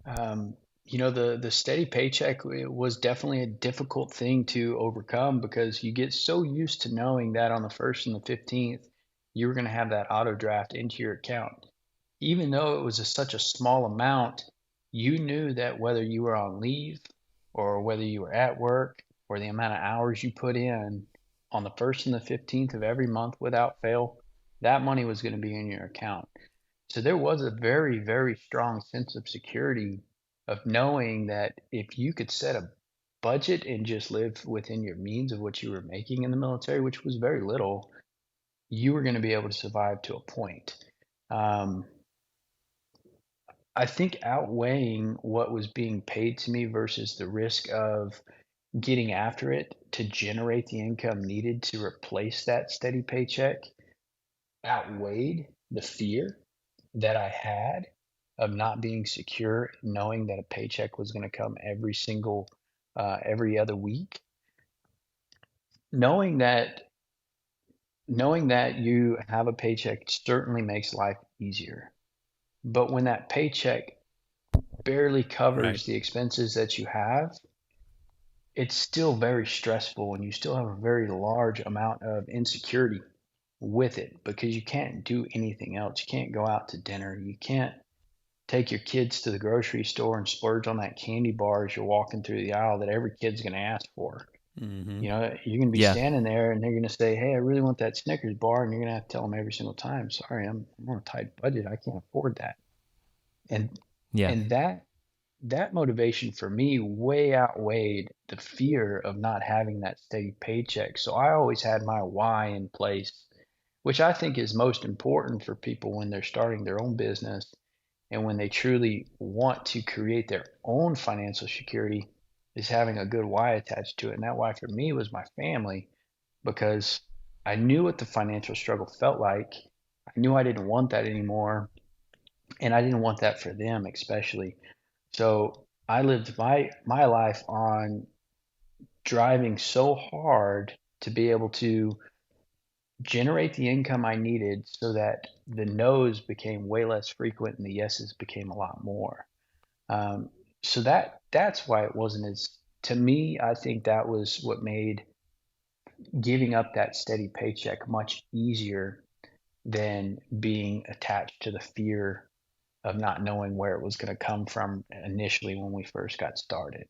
Um, the steady paycheck was definitely a difficult thing to overcome because you get so used to knowing that on the 1st and the 15th, you were going to have that auto draft into your account. Even though it was such a small amount, you knew that whether you were on leave or whether you were at work or the amount of hours you put in on the 1st and the 15th of every month without fail, that money was going to be in your account. So there was a very, very strong sense of security of knowing that if you could set a budget and just live within your means of what you were making in the military, which was very little, you were going to be able to survive to a point. Um, I think outweighing what was being paid to me versus the risk of getting after it to generate the income needed to replace that steady paycheck outweighed the fear that I had of not being secure, knowing that a paycheck was going to come every other week, knowing that knowing that you have a paycheck certainly makes life easier. But when that paycheck barely Right. covers the expenses that you have, it's still very stressful and you still have a very large amount of insecurity with it because you can't do anything else. You can't go out to dinner. You can't take your kids to the grocery store and splurge on that candy bar as you're walking through the aisle that every kid's going to ask for. Hmm. You're going to be Yeah. standing there and they're going to say, "Hey, I really want that Snickers bar," and you're going to have to tell them every single time, "Sorry, I'm on a tight budget. I can't afford that." And Yeah. and that motivation for me way outweighed the fear of not having that steady paycheck. So I always had my why in place, which I think is most important for people when they're starting their own business and when they truly want to create their own financial security is having a good why attached to it. And that why for me was my family because I knew what the financial struggle felt like. I knew I didn't want that anymore. And I didn't want that for them, especially. So I lived my life on driving so hard to be able to generate the income I needed so that the no's became way less frequent and the yeses became a lot more. So that's why it wasn't as to me. I think that was what made giving up that steady paycheck much easier than being attached to the fear of not knowing where it was going to come from initially when we first got started.